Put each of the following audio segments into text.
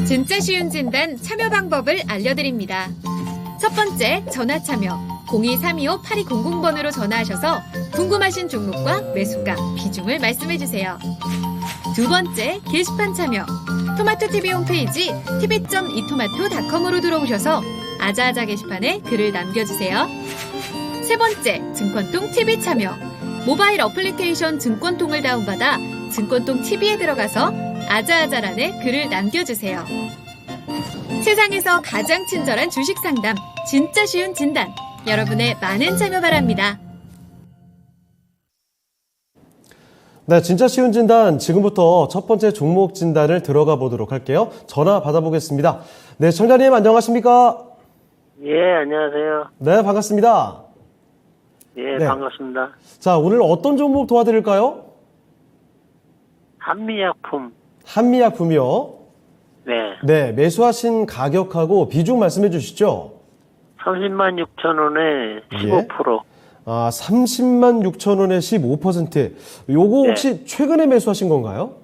진짜 쉬운 진단 참여 방법을 알려드립니다. 첫 번째, 전화 참여. 02-325-8200번으로 전화하셔서 궁금하신 종목과 매수가, 비중을 말씀해주세요. 두 번째, 게시판 참여. 토마토TV 홈페이지 tv.이토마토.com으로 들어오셔서 아자아자 게시판에 글을 남겨주세요. 세 번째, 증권통 TV 참여. 모바일 어플리케이션 증권통을 다운받아 증권통 TV에 들어가서 아자아자란에 글을 남겨주세요. 세상에서 가장 친절한 주식 상담, 진짜 쉬운 진단. 여러분의 많은 참여 바랍니다. 네, 진짜 쉬운 진단, 지금부터 첫 번째 종목 진단을 들어가 보도록 할게요. 전화 받아보겠습니다. 네, 청자님 안녕하십니까? 예, 안녕하세요. 네, 반갑습니다. 예, 네. 반갑습니다. 자, 오늘 어떤 종목 도와드릴까요? 한미약품. 한미약품이요. 네. 네, 매수하신 가격하고 비중 말씀해 주시죠. 30만 6천 원에 15%. 아, 30만 6천 원에 15%. 요거 혹시 최근에 매수하신 건가요?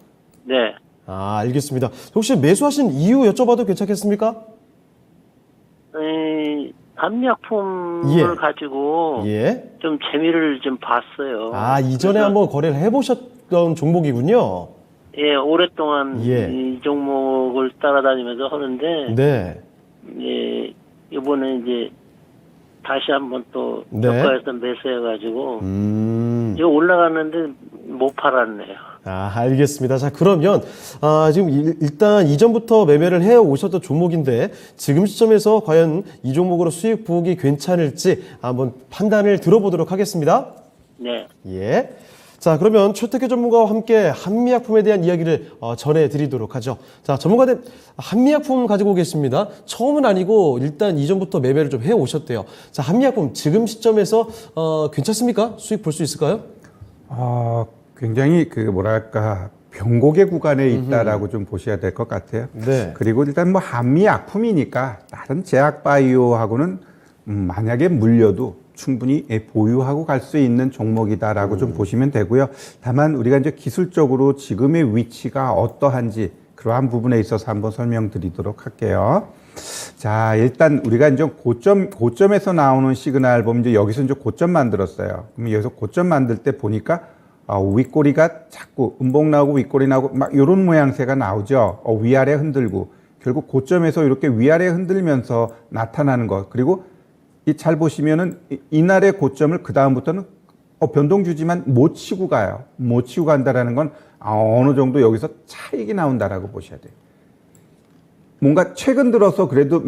네. 아, 알겠습니다. 혹시 매수하신 이유 여쭤봐도 괜찮겠습니까? 한미약품을 예. 가지고 예. 좀 재미를 좀 봤어요. 아, 이전에 그래서, 한번 거래를 해보셨던 종목이군요. 예, 오랫동안 예. 이 종목을 따라다니면서 하는데, 네. 예, 이번에 이제 다시 한번 또 네. 저가에서 매수해가지고, 이거 올라갔는데 못 팔았네요. 아, 알겠습니다. 자, 그러면, 지금 일단 이전부터 매매를 해 오셨던 종목인데, 지금 시점에서 과연 이 종목으로 수익 보기 괜찮을지 한번 판단을 들어보도록 하겠습니다. 네. 예. 자, 그러면 최태규 전문가와 함께 한미약품에 대한 이야기를 전해드리도록 하죠. 자, 전문가님, 한미약품 가지고 계십니다. 처음은 아니고 일단 이전부터 매매를 좀 해오셨대요. 자, 한미약품 지금 시점에서 괜찮습니까? 수익 볼 수 있을까요? 굉장히 뭐랄까 변곡의 구간에 있다라고 좀 보셔야 될 것 같아요. 네. 그리고 일단 뭐 한미약품이니까 다른 제약바이오하고는 만약에 물려도 충분히 보유하고 갈 수 있는 종목이다라고 좀 보시면 되고요. 다만 우리가 이제 기술적으로 지금의 위치가 어떠한지 그러한 부분에 있어서 한번 설명드리도록 할게요. 자, 일단 우리가 이제 고점에서 나오는 시그널 보면 이제 여기서 이제 고점 만들었어요. 그럼 여기서 고점 만들 때 보니까 윗꼬리가 자꾸 음봉 나오고 윗꼬리 나오고 막 이런 모양새가 나오죠. 위아래 흔들고 결국 고점에서 이렇게 위아래 흔들면서 나타나는 것. 그리고 잘 보시면은 이날의 고점을 그 다음부터는 변동 주지만 못 치고 가요. 못 치고 간다라는 건 어느 정도 여기서 차익이 나온다라고 보셔야 돼요. 뭔가 최근 들어서 그래도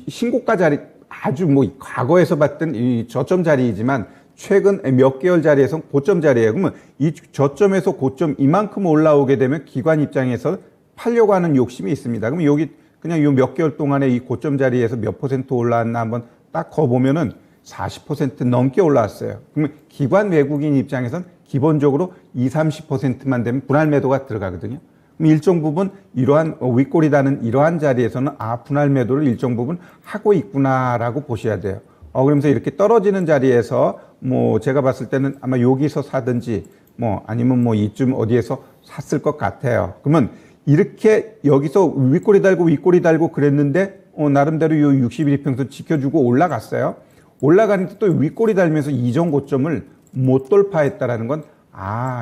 신고가 자리 아주 뭐 과거에서 봤던 이 저점 자리이지만 최근 몇 개월 자리에서 고점 자리예요. 그러면 이 저점에서 고점 이만큼 올라오게 되면 기관 입장에서 팔려고 하는 욕심이 있습니다. 그럼 여기 그냥 요 몇 개월 동안에 이 고점 자리에서 몇 퍼센트 올라왔나 한번 딱 거보면은 40% 넘게 올라왔어요. 그러면 기관 외국인 입장에선 기본적으로 20-30%만 되면 분할 매도가 들어가거든요. 그럼 일정 부분 이러한 윗골이 다는 이러한 자리에서는 분할 매도를 일정 부분 하고 있구나라고 보셔야 돼요. 그러면서 이렇게 떨어지는 자리에서 뭐 제가 봤을 때는 아마 여기서 사든지 뭐 아니면 뭐 이쯤 어디에서 샀을 것 같아요. 그러면 이렇게 여기서 윗골이 달고 그랬는데 나름대로 요 60일 이평선 지켜주고 올라갔어요. 올라가는데 또 윗골이 달면서 이전 고점을 못 돌파했다라는 건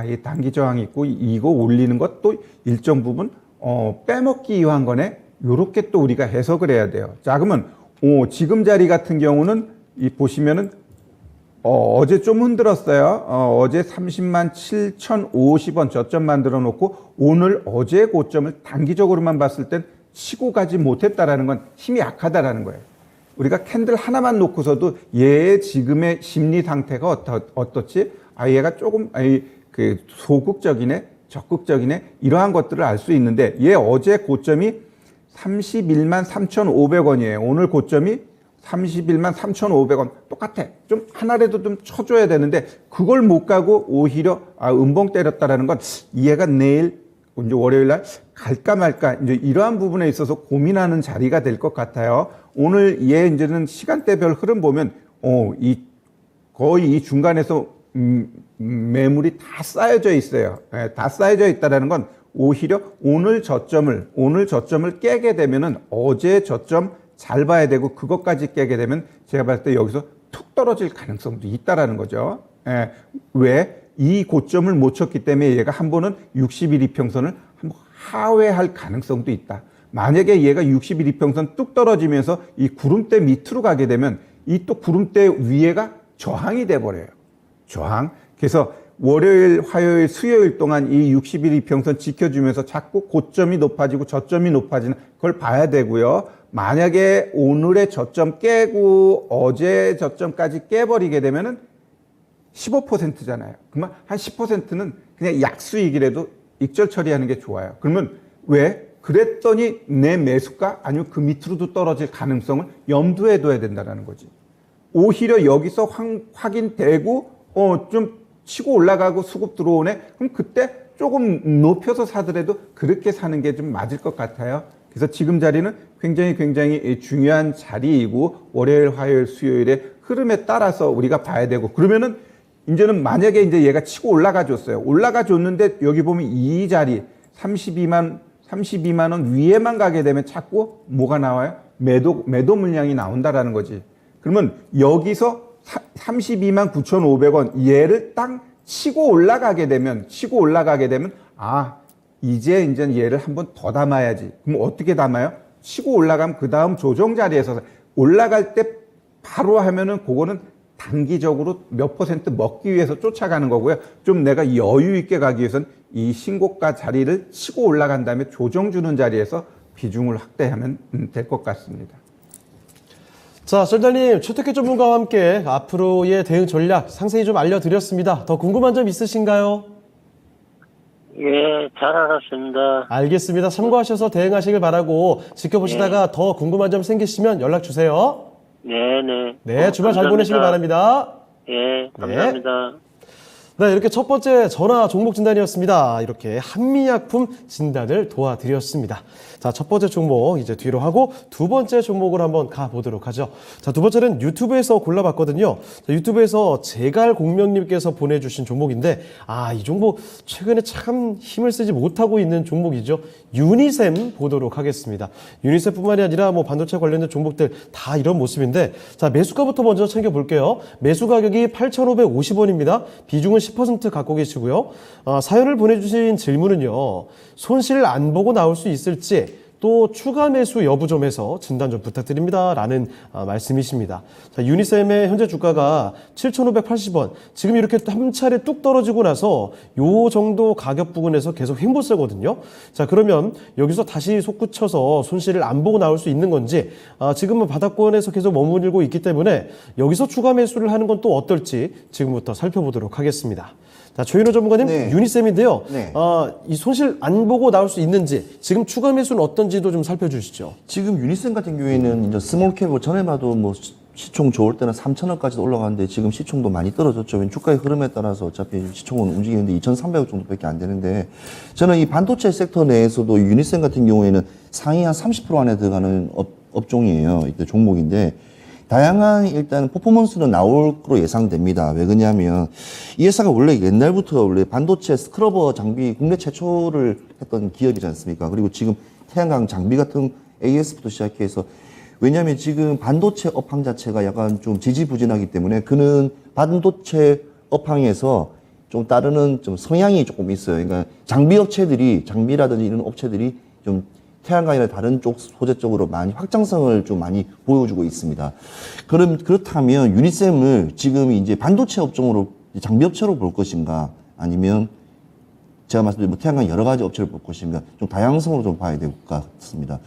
이 단기 저항이 있고 이거 올리는 것도 일정 부분 빼먹기 위한 거네. 요렇게 또 우리가 해석을 해야 돼요. 자, 그러면 지금 자리 같은 경우는 보시면은 어제 좀 흔들었어요. 어제 30만 7,050원 저점 만들어 놓고 오늘 어제 고점을 단기적으로만 봤을 땐 치고 가지 못했다라는 건 힘이 약하다라는 거예요. 우리가 캔들 하나만 놓고서도 얘의 지금의 심리 상태가 어떻지? 얘가 조금 소극적이네, 적극적이네 이러한 것들을 알 수 있는데 얘 어제 고점이 31만 3,500원이에요. 오늘 고점이 31만 3,500원 똑같아. 좀 하나라도 좀 쳐줘야 되는데 그걸 못 가고 오히려 음봉 때렸다라는 건 얘가 내일 이제 월요일 날 갈까 말까 이제 이러한 부분에 있어서 고민하는 자리가 될 것 같아요. 오늘 얘 이제는 시간대별 흐름 보면 거의 이 중간에서 매물이 다 쌓여져 있어요. 다 쌓여져 있다라는 건 오히려 오늘 저점을 깨게 되면은 어제 저점 잘 봐야 되고 그것까지 깨게 되면 제가 봤을 때 여기서 툭 떨어질 가능성도 있다라는 거죠. 예. 왜? 이 고점을 못 쳤기 때문에 얘가 한 번은 60일 이평선을 한번 하회할 가능성도 있다. 만약에 얘가 60일 이평선 뚝 떨어지면서 이 구름대 밑으로 가게 되면 이 또 구름대 위에가 저항이 돼 버려요. 저항. 그래서 월요일, 화요일, 수요일 동안 이 60일 이평선 지켜주면서 자꾸 고점이 높아지고 저점이 높아지는 그걸 봐야 되고요. 만약에 오늘의 저점 깨고 어제 저점까지 깨버리게 되면은 15%잖아요. 그러면 한 10%는 그냥 약수익이라도 익절 처리하는 게 좋아요. 그러면 왜? 그랬더니 내 매수가 아니면 그 밑으로도 떨어질 가능성을 염두에 둬야 된다는 거지. 오히려 여기서 확인되고 좀 치고 올라가고 수급 들어오네. 그럼 그때 조금 높여서 사더라도 그렇게 사는 게 좀 맞을 것 같아요. 그래서 지금 자리는 굉장히 중요한 자리이고 월요일, 화요일, 수요일의 흐름에 따라서 우리가 봐야 되고 그러면은 이제는 만약에 이제 얘가 치고 올라가 줬어요. 올라가 줬는데 여기 보면 이 자리 32만 원 위에만 가게 되면 자꾸 뭐가 나와요? 매도 물량이 나온다라는 거지. 그러면 여기서 32만 9,500원 얘를 딱 치고 올라가게 되면 이제 얘를 한번 더 담아야지. 그럼 어떻게 담아요? 치고 올라가면 그 다음 조정 자리에서 올라갈 때 바로 하면은 그거는 단기적으로 몇 퍼센트 먹기 위해서 쫓아가는 거고요. 좀 내가 여유 있게 가기 위해서는 이 신고가 자리를 치고 올라간 다음에 조정 주는 자리에서 비중을 확대하면 될 것 같습니다. 자, 썰달님, 최태규 전문가와 함께 앞으로의 대응 전략 상세히 좀 알려드렸습니다. 더 궁금한 점 있으신가요? 예, 잘 알았습니다. 알겠습니다. 참고하셔서 대응하시길 바라고 지켜보시다가 더 궁금한 점 생기시면 연락 주세요. 네네. 네, 주말 잘 보내시길 바랍니다. 예, 감사합니다. 네, 이렇게 첫 번째 전화 종목 진단이었습니다. 이렇게 한미약품 진단을 도와드렸습니다. 자, 첫 번째 종목 이제 뒤로 하고 두 번째 종목을 한번 가보도록 하죠. 자, 두 번째는 유튜브에서 골라봤거든요. 자, 유튜브에서 제갈공명님께서 보내주신 종목인데, 이 종목 최근에 참 힘을 쓰지 못하고 있는 종목이죠. 유니셈 보도록 하겠습니다. 유니셈뿐만이 아니라 뭐 반도체 관련된 종목들 다 이런 모습인데, 자, 매수가부터 먼저 챙겨볼게요. 매수 가격이 8,550원입니다. 비중은 10% 갖고 계시고요. 사연을 보내주신 질문은요. 손실 안 보고 나올 수 있을지 또 추가 매수 여부 좀 해서 진단 좀 부탁드립니다. 라는 말씀이십니다. 자, 유니셈의 현재 주가가 7,580원. 지금 이렇게 한 차례 뚝 떨어지고 나서 요 정도 가격 부근에서 계속 횡보세거든요. 자, 그러면 여기서 다시 솟구쳐서 손실을 안 보고 나올 수 있는 건지 지금은 바닥권에서 계속 머무르고 있기 때문에 여기서 추가 매수를 하는 건 또 어떨지 지금부터 살펴보도록 하겠습니다. 자, 조인호 전문가님, 네. 유니셈인데요. 네. 이 손실 안 보고 나올 수 있는지, 지금 추가 매수는 어떤지도 좀 살펴주시죠. 지금 유니셈 같은 경우에는 이제 스몰캡 전에 봐도 뭐 시총 좋을 때는 3,000원까지도 올라가는데 지금 시총도 많이 떨어졌죠. 주가의 흐름에 따라서 어차피 시총은 움직이는데 2,300원 정도밖에 안 되는데 저는 이 반도체 섹터 내에서도 유니셈 같은 경우에는 상위 한 30% 안에 들어가는 업종이에요. 이때 종목인데 다양한 일단 퍼포먼스는 나올 거로 예상됩니다. 왜 그러냐면 이 회사가 원래 옛날부터 원래 반도체 스크러버 장비 국내 최초를 했던 기업이지 않습니까? 그리고 지금 태양광 장비 같은 AS부터 시작해서 왜냐하면 지금 반도체 업황 자체가 약간 좀 지지부진하기 때문에 그는 반도체 업황에서 좀 따르는 좀 성향이 조금 있어요. 그러니까 장비 업체들이 장비라든지 이런 업체들이 좀 태양광이나 다른 쪽 소재 쪽으로 많이 확장성을 좀 많이 보여주고 있습니다. 그렇다면 유니셈을 지금 이제 반도체 업종으로 장비 업체로 볼 것인가 아니면 제가 말씀드린 뭐 태양광 여러 가지 업체를 볼 것인가 좀 다양성으로 좀 봐야 될 것 같습니다.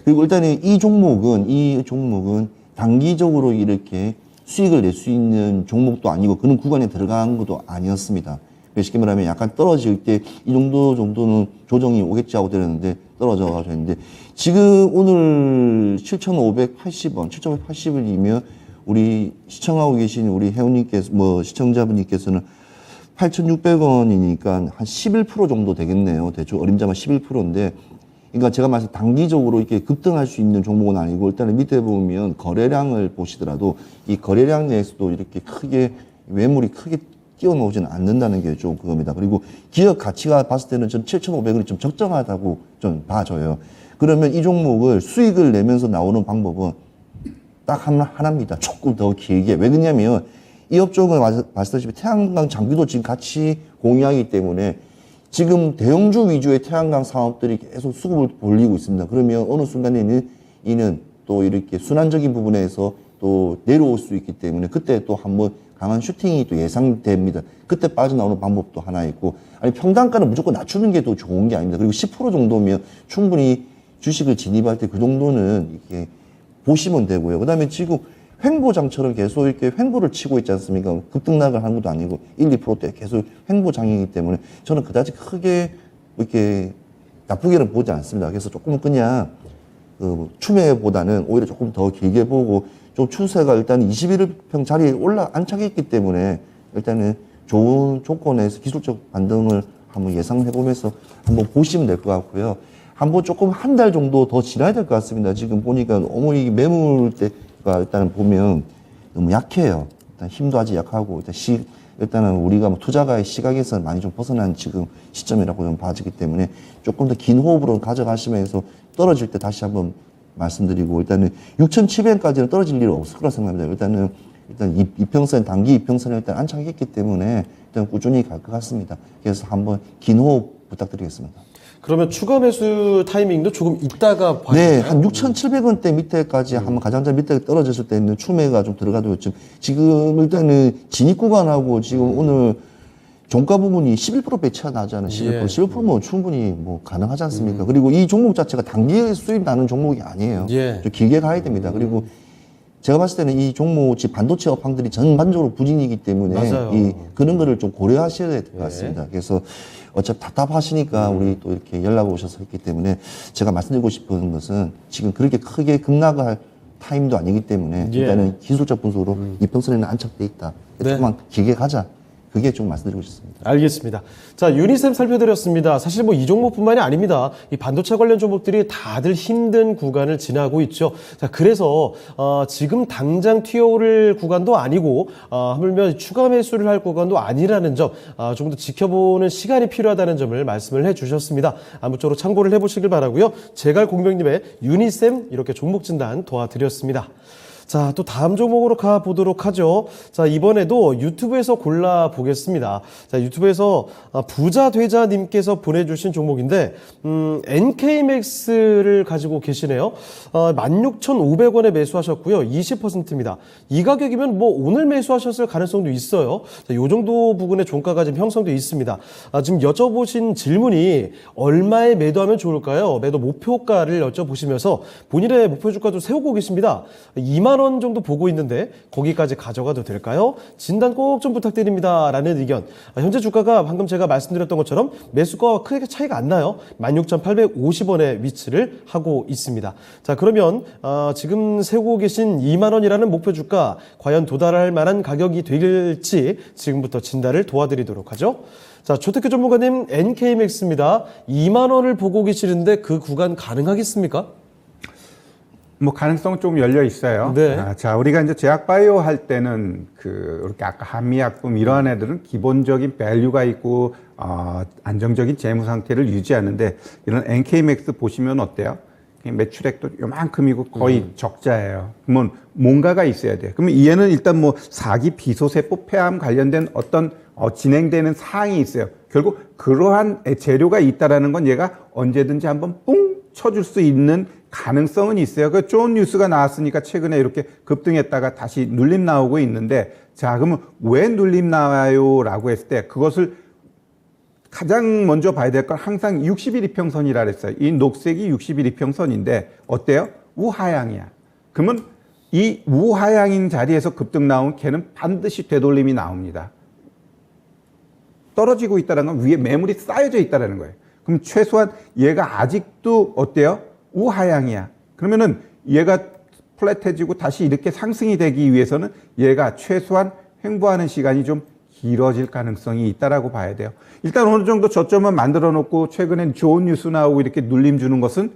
그리고 일단은 이 종목은 단기적으로 이렇게 수익을 낼 수 있는 종목도 아니고 그런 구간에 들어간 것도 아니었습니다. 쉽게 말하면 약간 떨어질 때 이 정도는 조정이 오겠지 하고 때렸는데 떨어져가지고 했는데 지금 오늘 7,580원, 7,580원이면 우리 시청하고 계신 우리 회원님께서 시청자분님께서는 8,600원이니까 한 11% 정도 되겠네요. 대충 어림잡아 11%인데 그러니까 제가 말씀 단기적으로 이렇게 급등할 수 있는 종목은 아니고 일단은 밑에 보면 거래량을 보시더라도 이 거래량 내에서도 이렇게 크게 매물이 크게 끼워놓지는 않는다는 게 좀 그겁니다. 그리고 기업 가치가 봤을 때는 전 7,500원이 좀 적정하다고 좀 봐줘요. 그러면 이 종목을 수익을 내면서 나오는 방법은 딱 하나입니다. 조금 더 길게. 왜 그러냐면 이 업종은 말씀드렸다시피 태양광 장비도 지금 같이 공유하기 때문에 지금 대형주 위주의 태양광 사업들이 계속 수급을 벌리고 있습니다. 그러면 어느 순간에는 이는 또 이렇게 순환적인 부분에서 또 내려올 수 있기 때문에 그때 또 한번 강한 슈팅이 또 예상됩니다. 그때 빠져나오는 방법도 하나 있고, 아니 평단가는 무조건 낮추는 게 더 좋은 게 아닙니다. 그리고 10% 정도면 충분히 주식을 진입할 때 그 정도는 이렇게 보시면 되고요. 그다음에 지금 횡보장처럼 계속 이렇게 횡보를 치고 있지 않습니까? 급등락을 하는 것도 아니고 1, 2%대 계속 횡보장이기 때문에 저는 그다지 크게 이렇게 나쁘게는 보지 않습니다. 그래서 조금 그냥 추매보다는 오히려 조금 더 길게 보고, 좀 추세가 일단 21평 자리에 안착해 있기 때문에 일단은 좋은 조건에서 기술적 반등을 한번 예상해보면서 한번 보시면 될 것 같고요. 한번 조금 한 달 정도 더 지나야 될 것 같습니다. 지금 보니까 너무 이 매물대가 일단은 보면 너무 약해요. 일단 힘도 아직 약하고, 일단은 우리가 뭐 투자가의 시각에서 많이 좀 벗어난 지금 시점이라고 좀 봐지기 때문에 조금 더 긴 호흡으로 가져가시면서 떨어질 때 다시 한번 말씀드리고, 일단은 6,700원까지는 떨어질 일은 없을 거라 생각합니다. 일단 이평선, 단기 이평선을 일단 안착했기 때문에 일단 꾸준히 갈 것 같습니다. 그래서 한번 긴 호흡 부탁드리겠습니다. 그러면 추가 매수 타이밍도 조금 있다가 봐야 네, 되나요? 한 6,700원대 밑에까지 한번 가장자 밑에 떨어졌을 때는 추매가 좀 들어가도 지금 일단은 진입 구간하고 지금 오늘 종가 부분이 11% 배치가 나지 않은 11%. 예. 11%면 충분히 뭐 가능하지 않습니까? 그리고 이 종목 자체가 단기에 수익 나는 종목이 아니에요. 예. 좀 길게 가야 됩니다. 그리고 제가 봤을 때는 이 종목, 반도체 업황들이 전반적으로 부진이기 때문에 맞아요. 그런 거를 좀 고려하셔야 될 것 같습니다. 그래서 어차피 답답하시니까 우리 또 이렇게 연락 오셔서 했기 때문에 제가 말씀드리고 싶은 것은 지금 그렇게 크게 급락을 할 타임도 아니기 때문에 예. 일단은 기술적 분석으로 이평선에는 안착돼 있다. 네. 조금만 길게 가자. 그게 좀 말씀드리고 싶습니다. 알겠습니다. 자, 유니셈 살펴드렸습니다. 사실 뭐 이 종목뿐만이 아닙니다. 이 반도체 관련 종목들이 다들 힘든 구간을 지나고 있죠. 자, 그래서 지금 당장 튀어오를 구간도 아니고 하물며 추가 매수를 할 구간도 아니라는 점, 좀 더 지켜보는 시간이 필요하다는 점을 말씀을 해주셨습니다. 아무쪼록 참고를 해보시길 바라고요. 제갈 공병님의 유니셈 이렇게 종목 진단 도와드렸습니다. 자, 또 다음 종목으로 가보도록 하죠. 자, 이번에도 유튜브에서 골라보겠습니다. 자, 유튜브에서 부자되자님께서 보내주신 종목인데, NK맥스를 가지고 계시네요. 16,500원에 매수하셨고요. 20%입니다. 이 가격이면 뭐 오늘 매수하셨을 가능성도 있어요. 자, 요 정도 부분의 종가가 지금 형성되어 있습니다. 지금 여쭤보신 질문이 얼마에 매도하면 좋을까요? 매도 목표가를 여쭤보시면서 본인의 목표 주가도 세우고 계십니다. 2만 원 정도 보고 있는데 거기까지 가져가도 될까요? 진단 꼭 좀 부탁드립니다. 라는 의견. 현재 주가가 방금 제가 말씀드렸던 것처럼 매수가와 크게 차이가 안 나요. 16,850원에 위치를 하고 있습니다. 자, 그러면 지금 세우고 계신 2만 원이라는 목표 주가 과연 도달할 만한 가격이 될지 지금부터 진단을 도와드리도록 하죠. 자, 조태규 전문가님, NK맥스입니다. 2만 원을 보고 계시는데 그 구간 가능하겠습니까? 뭐 가능성은 좀 열려 있어요. 네. 자, 우리가 이제 제약바이오 할 때는 이렇게 아까 한미약품 이러한 애들은 기본적인 밸류가 있고 안정적인 재무 상태를 유지하는데, 이런 NK맥스 보시면 어때요? 매출액도 요만큼이고 거의 적자예요. 그러면 뭔가가 있어야 돼요. 그러면 얘는 일단 뭐 사기 비소세포 폐암 관련된 어떤 진행되는 사항이 있어요. 결국 그러한 재료가 있다라는 건 얘가 언제든지 한번 뿡 쳐줄 수 있는 가능성은 있어요. 그 좋은 뉴스가 나왔으니까 최근에 이렇게 급등했다가 다시 눌림 나오고 있는데, 자, 그러면 왜 눌림 나와요? 라고 했을 때 그것을 가장 먼저 봐야 될 건 항상 60일 이평선이라 그랬어요. 이 녹색이 60일 이평선인데 어때요? 우하향이야. 그러면 이 우하향인 자리에서 급등 나온 걔는 반드시 되돌림이 나옵니다. 떨어지고 있다는 건 위에 매물이 쌓여져 있다는 거예요. 그럼 최소한 얘가 아직도 어때요? 우하향이야. 그러면은 얘가 플랫해지고 다시 이렇게 상승이 되기 위해서는 얘가 최소한 횡보하는 시간이 좀 길어질 가능성이 있다라고 봐야 돼요. 일단 어느 정도 저점은 만들어 놓고 최근엔 좋은 뉴스 나오고 이렇게 눌림 주는 것은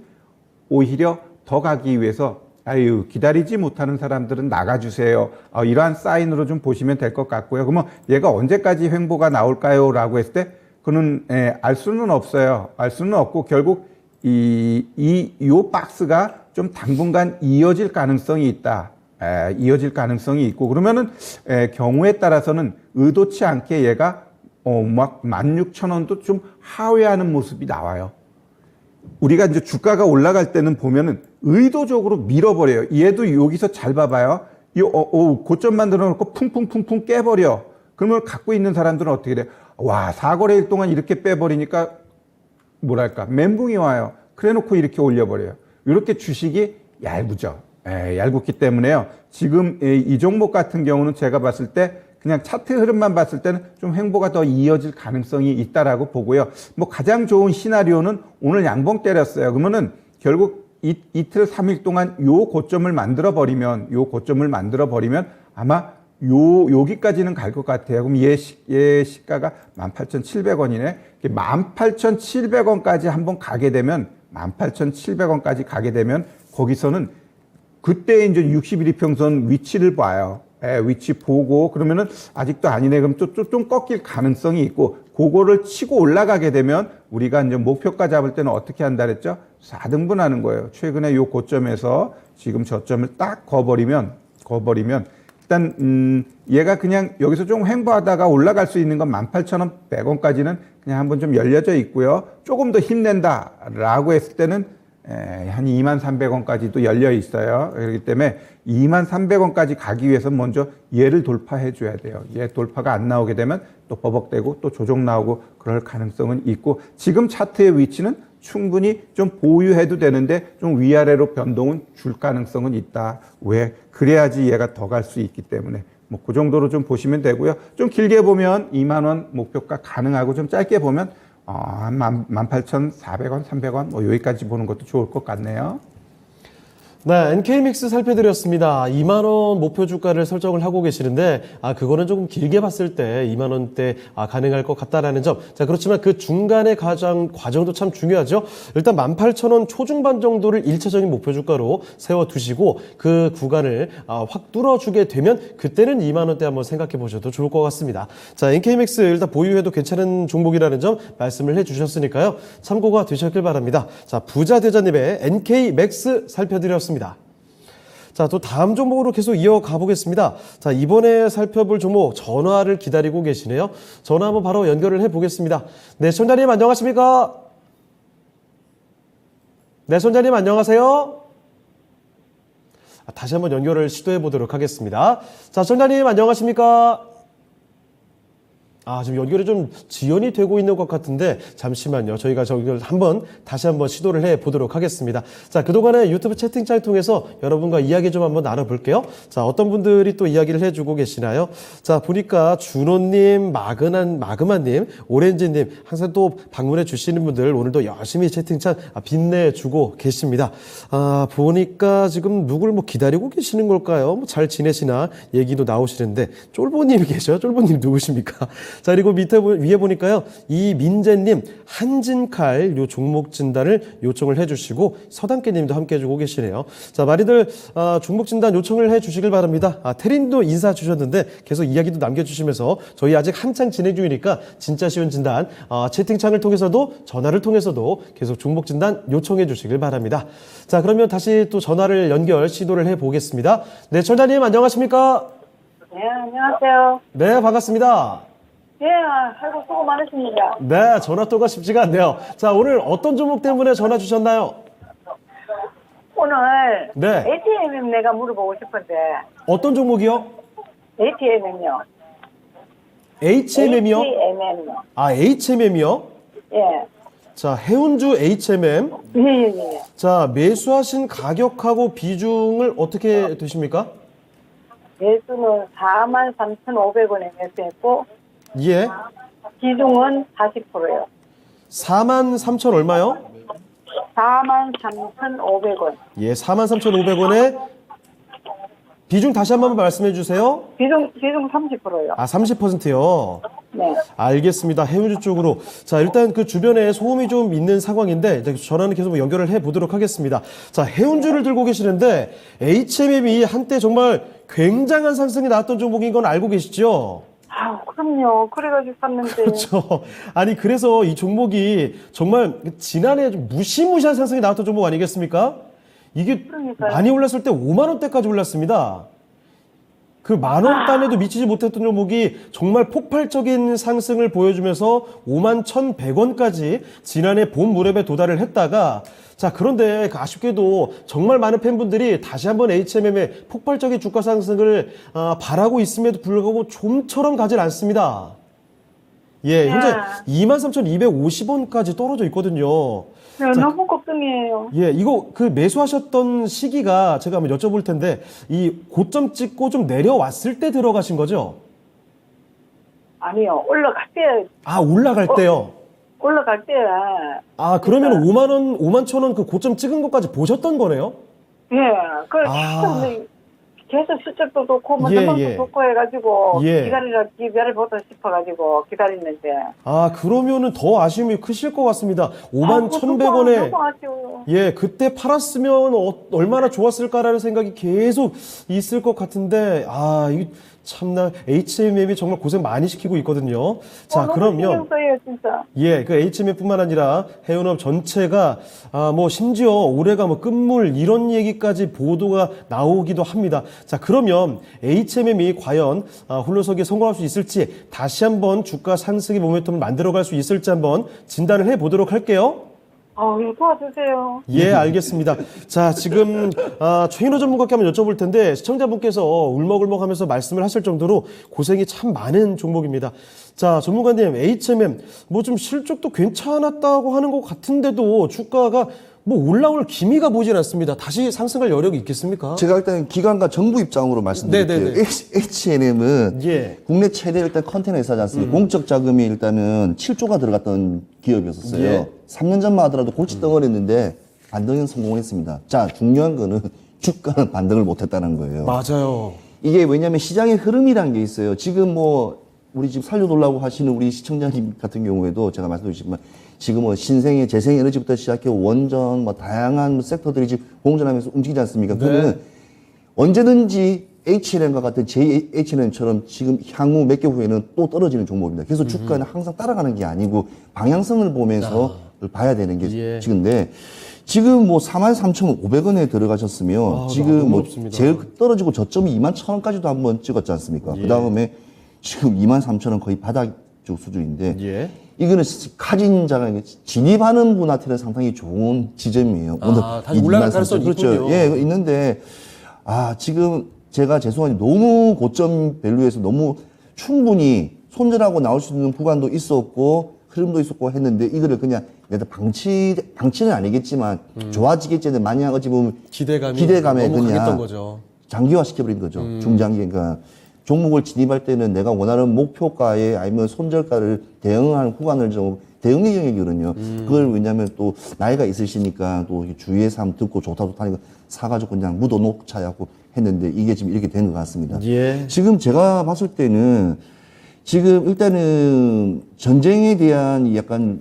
오히려 더 가기 위해서 아유, 기다리지 못하는 사람들은 나가주세요. 이러한 사인으로 좀 보시면 될 것 같고요. 그러면 얘가 언제까지 횡보가 나올까요? 라고 했을 때, 그는, 알 수는 없어요. 알 수는 없고, 결국 요 박스가 좀 당분간 이어질 가능성이 있다. 이어질 가능성이 있고, 그러면은, 경우에 따라서는 의도치 않게 얘가, 막 16,000원도 좀 하회하는 모습이 나와요. 우리가 이제 주가가 올라갈 때는 보면은 의도적으로 밀어버려요. 얘도 여기서 잘 봐봐요. 고점 만들어 놓고 풍풍풍풍 깨버려. 그러면 갖고 있는 사람들은 어떻게 돼? 와, 4거래일 동안 이렇게 빼버리니까 뭐랄까, 멘붕이 와요. 그래 놓고 이렇게 올려버려요. 이렇게 주식이 얇죠. 얇기 때문에요. 지금 이 종목 같은 경우는 제가 봤을 때 그냥 차트 흐름만 봤을 때는 좀 횡보가 더 이어질 가능성이 있다라고 보고요. 뭐 가장 좋은 시나리오는 오늘 양봉 때렸어요. 그러면은 결국 이틀 3일 동안 요 고점을 만들어 버리면 아마 여기까지는 갈 것 같아요. 그럼 얘 시가가 18,700원이네. 18,700원까지 한번 가게 되면 18,700원까지 가게 되면 거기서는 그때 이제 60일 이평선 위치를 봐요. 위치 보고 그러면은 아직도 아니네. 그럼 좀 꺾일 가능성이 있고 그거를 치고 올라가게 되면 우리가 이제 목표가 잡을 때는 어떻게 한다 그랬죠? 4등분 하는 거예요. 최근에 요 고점에서 지금 저점을 딱 거버리면 일단 얘가 그냥 여기서 좀 횡보하다가 올라갈 수 있는 건 18,100원까지는 그냥 한번 좀 열려져 있고요. 조금 더 힘낸다라고 했을 때는 한 23,300원까지도 열려 있어요. 그렇기 때문에 23,300원까지 가기 위해서 먼저 얘를 돌파해 줘야 돼요. 얘 돌파가 안 나오게 되면 또 버벅대고 또 조정 나오고 그럴 가능성은 있고 지금 차트의 위치는 충분히 좀 보유해도 되는데 좀 위아래로 변동은 줄 가능성은 있다. 왜? 그래야지 얘가 더 갈 수 있기 때문에 뭐 그 정도로 좀 보시면 되고요. 좀 길게 보면 2만 원 목표가 가능하고 좀 짧게 보면 한 18,400원, 300원 뭐 여기까지 보는 것도 좋을 것 같네요. 네, NK믹스 살펴드렸습니다. 2만 원 목표 주가를 설정을 하고 계시는데 그거는 조금 길게 봤을 때 2만 원대 가능할 것 같다라는 점. 자, 그렇지만 그 중간의 과정도 참 중요하죠. 일단 18,000원 초중반 정도를 1차적인 목표 주가로 세워 두시고 그 구간을 확 뚫어주게 되면 그때는 2만 원대 한번 생각해 보셔도 좋을 것 같습니다. 자, NK믹스 일단 보유해도 괜찮은 종목이라는 점 말씀을 해 주셨으니까요. 참고가 되셨길 바랍니다. 자, 부자 대자님의 NK맥스 살펴드렸습니다. 자, 또 다음 종목으로 계속 이어가 보겠습니다. 자, 이번에 살펴볼 종목 전화를 기다리고 계시네요. 전화 한번 바로 연결을 해 보겠습니다. 네, 시청자님 안녕하십니까? 네, 시청자님 안녕하세요? 다시 한번 연결을 시도해 보도록 하겠습니다. 자, 시청자님 안녕하십니까? 지금 연결이 좀 지연이 되고 있는 것 같은데 잠시만요. 저희가 다시 한번 시도를 해 보도록 하겠습니다. 자, 그동안에 유튜브 채팅창을 통해서 여러분과 이야기 좀 한번 나눠볼게요. 자, 어떤 분들이 또 이야기를 해주고 계시나요? 자, 보니까 준호님, 마그마님, 오렌지님 항상 또 방문해 주시는 분들 오늘도 열심히 채팅창 빛내주고 계십니다. 보니까 지금 누굴 뭐 기다리고 계시는 걸까요? 뭐 잘 지내시나 얘기도 나오시는데 쫄보님이 계셔요. 쫄보님 누구십니까? 자, 그리고 위에 보니까요. 이민재님, 한진칼 요 종목 진단을 요청을 해주시고 서당깨님도 함께 해주고 계시네요. 자, 많이들 종목 진단 요청을 해주시길 바랍니다. 태린도 인사 주셨는데 계속 이야기도 남겨주시면서 저희 아직 한창 진행 중이니까 진짜 쉬운 진단 채팅창을 통해서도 전화를 통해서도 계속 종목 진단 요청해 주시길 바랍니다. 자, 그러면 다시 또 전화를 연결 시도를 해보겠습니다. 네, 전자님 안녕하십니까? 네, 안녕하세요. 네, 반갑습니다. 예, 아이고, 수고 많으십니다. 네, 전화통화 쉽지가 않네요. 자, 오늘 어떤 종목 때문에 전화 주셨나요? 오늘 네. ATMM 내가 물어보고 싶은데, 어떤 종목이요? ATMM요. HMM이요? ATMM. HMM이요? 예. 자, 해운주 HMM. 예. 자, 매수하신 가격하고 비중을 어떻게 되십니까? 매수는 43,500원에 매수했고, 예. 비중은 40%예요. 43,000 얼마요? 43,500원. 예, 43,500원에 비중 다시 한 번 말씀해 주세요. 비중 30%요. 아, 30%요. 네. 알겠습니다. 해운주 쪽으로. 자, 일단 그 주변에 소음이 좀 있는 상황인데, 일단 전화는 계속 연결을 해 보도록 하겠습니다. 자, 해운주를 들고 계시는데, HMM이 한때 정말 굉장한 상승이 나왔던 종목인 건 알고 계시죠? 아, 그럼요. 그래가지고 샀는데. 그렇죠. 아니, 그래서 이 종목이 정말 지난해 좀 무시무시한 상승이 나왔던 종목 아니겠습니까? 이게 그러니까요. 많이 올랐을 때 5만 원대까지 올랐습니다. 그 만 원 단에도 미치지 못했던 종목이 정말 폭발적인 상승을 보여주면서 5만 1,100원까지 지난해 본 무렵에 도달을 했다가 자, 그런데 아쉽게도 정말 많은 팬분들이 다시 한번 HMM의 폭발적인 주가 상승을 바라고 있음에도 불구하고 좀처럼 가질 않습니다. 예, 현재 야. 23,250원까지 떨어져 있거든요. 네, 너무 걱정이에요. 예, 이거 그 매수하셨던 시기가 제가 한번 여쭤볼 텐데 이 고점 찍고 좀 내려왔을 때 들어가신 거죠? 아니요. 올라갈 때, 아, 올라갈 때요. 올라갈 때. 아, 그러면 5만 원, 5만 천 원 그 고점 찍은 것까지 보셨던 거네요? 예. 그걸 아. 계속 실적도 좋고, 뭐, 예, 전망도 예. 좋고 해가지고, 예. 기다려 보다 싶어가지고 기다렸는데. 아, 그러면은 더 아쉬움이 크실 것 같습니다. 5만 아, 1,100원에 너무 아쉬워요. 예, 그때 팔았으면 얼마나 좋았을까라는 생각이 계속 있을 것 같은데, 아, 이 참나 HMM이 정말 고생 많이 시키고 있거든요. 자, 너무 그러면 신경 써요, 진짜. 예, 그 HMM뿐만 아니라 해운업 전체가 뭐 심지어 올해가 뭐 끝물 이런 얘기까지 보도가 나오기도 합니다. 자, 그러면 HMM이 과연 홀로서기에 성공할 수 있을지 다시 한번 주가 상승의 모멘텀을 만들어갈 수 있을지 한번 진단을 해 보도록 할게요. 도와주세요. 예, 알겠습니다. 자, 지금 최인호 전문가께 한번 여쭤볼 텐데 시청자분께서 울먹울먹하면서 말씀을 하실 정도로 고생이 참 많은 종목입니다. 자, 전문가님, HMM 뭐 좀 실적도 괜찮았다고 하는 것 같은데도 주가가 뭐 올라올 기미가 보진 않습니다. 다시 상승할 여력이 있겠습니까? 제가 일단 기관과 정부 입장으로 말씀드릴게요. 네네네. H&M은 예. 국내 최대 일단 컨테이너 회사지 않습니까? 공적 자금이 일단은 7조가 들어갔던 기업이었어요. 예. 3년 전만 하더라도 골칫덩어리였는데 반등은 성공했습니다. 자, 중요한 거는 주가는 반등을 못했다는 거예요. 맞아요. 이게 왜냐하면 시장의 흐름이라는 게 있어요. 지금 뭐 우리 집 살려달라고 하시는 우리 시청자님 같은 경우에도 제가 말씀드리지만 지금 뭐 신생의 재생에너지부터 시작해 원전 뭐 다양한 섹터들이 지금 공존하면서 움직이지 않습니까? 그러면 언제든지 H&M과 같은 H&M처럼 지금 향후 몇 개 후에는 또 떨어지는 종목입니다. 그래서 주가는 항상 따라가는 게 아니고 방향성을 보면서 그걸 봐야 되는 게 예. 지금인데 지금 뭐 43,500원에 들어가셨으면 지금 너무 뭐 어렵습니다. 제일 떨어지고 저점이 21,000원까지도 한번 찍었지 않습니까? 그 다음에 지금 23,000원 거의 바닥쪽 수준인데 예. 이거는 가진 자가 진입하는 분한테는 상당히 좋은 지점이에요. 오늘 다시 올라갈 23,000원. 가능성이 그렇죠. 있군요. 예, 있는데 지금 제가 죄송하니 너무 고점 밸류에서 너무 충분히 손절하고 나올 수 있는 구간도 있었고 흐름도 있었고 했는데 이거를 그냥 내가 방치는 아니겠지만 좋아지겠지는 마냥 어찌 보면 기대감에 너무 그냥 강했던 거죠. 장기화 시켜버린 거죠. 중장기. 그러니까 종목을 진입할 때는 내가 원하는 목표가에 아니면 손절가를 대응하는 구간을 좀 대응의 영역이거든요. 그걸 왜냐면 또 나이가 있으시니까 또 주위에서 한번 듣고 좋다 하니까 사가지고 그냥 묻어놓자고 했는데 이게 지금 이렇게 된 것 같습니다. 예. 지금 제가 봤을 때는 지금 일단은 전쟁에 대한 약간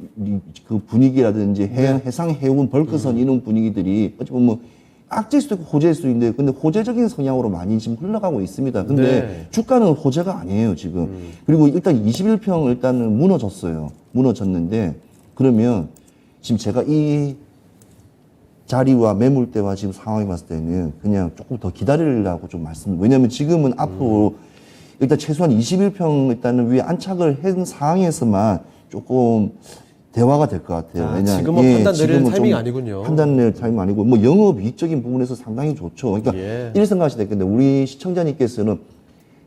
그 분위기라든지 해상 해운 벌크선 이런 분위기들이 어찌 보면 악재일 수도 있고 호재일 수도 있는데 근데 호재적인 성향으로 많이 지금 흘러가고 있습니다. 근데 네. 주가는 호재가 아니에요, 지금. 그리고 일단 21평 일단은 무너졌어요. 무너졌는데 그러면 지금 제가 이 자리와 매물대와 지금 상황이 봤을 때는 그냥 조금 더 기다리려고 좀 왜냐면 지금은 앞으로 일단 최소한 21평 일단은 위에 안착을 한 상황에서만 조금 대화가 될 것 같아요. 왜냐 지금은 판단 내릴 지금은 타이밍이 좀 아니군요. 판단 내릴 타이밍 아니고 뭐 영업 이익적인 부분에서 상당히 좋죠. 그러니까 예. 이렇게 생각하시면 되겠는데 우리 시청자님께서는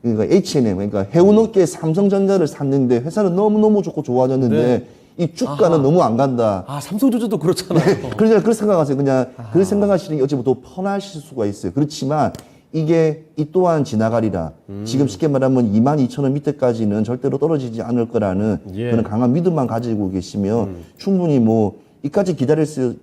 그러니까 H&M 그러니까 해운업계 삼성전자를 샀는데 회사는 너무너무 좋고 좋아졌는데 네. 이 주가는 너무 안 간다. 삼성전자도 그렇잖아요. 그러니까 그렇게 생각하세요. 그냥 그렇게 생각하시는 게 어찌 보면 더 편하실 수가 있어요. 그렇지만 이게 이 또한 지나가리라. 지금 쉽게 말하면 22,000원 밑에까지는 절대로 떨어지지 않을 거라는 예. 그런 강한 믿음만 가지고 계시면 충분히 뭐 이까지 기다렸지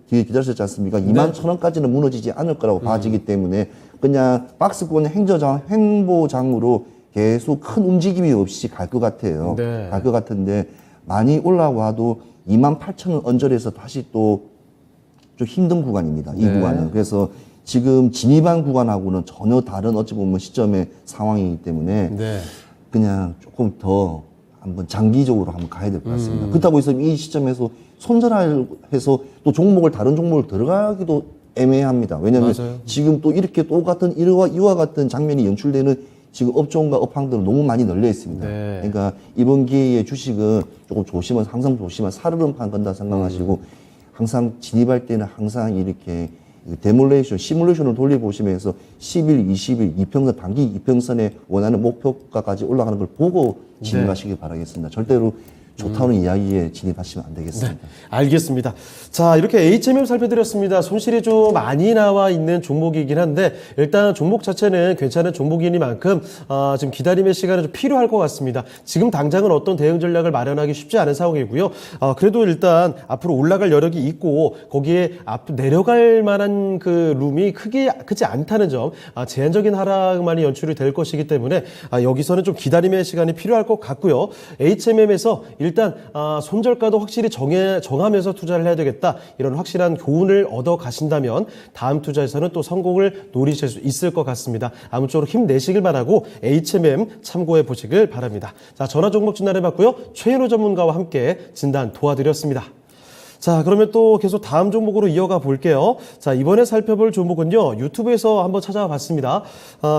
않습니까? 21,000원까지는 무너지지 않을 거라고 봐지기 때문에 그냥 박스권 행보장으로 계속 큰 움직임이 없이 갈 것 같아요. 네. 갈 것 같은데 많이 올라와도 28,000원 언저리에서 다시 또 좀 힘든 구간입니다. 이 네. 구간은. 그래서 지금 진입한 구간하고는 전혀 다른 어찌 보면 시점의 상황이기 때문에 네. 그냥 조금 더 한번 장기적으로 한번 가야 될 것 음. 같습니다. 그렇다고 해서 이 시점에서 손절해서 또 종목을 다른 종목을 들어가기도 애매합니다. 왜냐하면 맞아요. 지금 또 이렇게 똑같은 이와 같은 장면이 연출되는 지금 업종과 업황들은 너무 많이 널려 있습니다. 네. 그러니까 이번 기회에 주식은 조금 항상 살얼음판 건다 생각하시고 항상 진입할 때는 항상 이렇게 시뮬레이션을 돌려보시면서 10일, 20일, 이평선, 단기 이평선에 원하는 목표가까지 올라가는 걸 보고 진입하시길 바라겠습니다. 절대로 좋다는 이야기에 진입하시면 안 되겠습니다. 알겠습니다. 자, 이렇게 HMM 살펴드렸습니다. 손실이 좀 많이 나와 있는 종목이긴 한데 일단 종목 자체는 괜찮은 종목이니만큼 지금 기다림의 시간은 좀 필요할 것 같습니다. 지금 당장은 어떤 대응 전략을 마련하기 쉽지 않은 상황이고요. 그래도 일단 앞으로 올라갈 여력이 있고 거기에 앞으로 내려갈 만한 그 룸이 크지 않다는 점, 제한적인 하락만이 연출이 될 것이기 때문에 여기서는 좀 기다림의 시간이 필요할 것 같고요. HMM에서 일단 손절가도 확실히 정하면서 투자를 해야 되겠다. 이런 확실한 교훈을 얻어 가신다면 다음 투자에서는 또 성공을 노리실 수 있을 것 같습니다. 아무쪼록 힘내시길 바라고 HMM 참고해 보시길 바랍니다. 자, 전화 종목 진단해봤고요. 최인호 전문가와 함께 진단 도와드렸습니다. 자, 그러면 또 계속 다음 종목으로 이어가 볼게요. 자, 이번에 살펴볼 종목은요, 유튜브에서 한번 찾아와 봤습니다.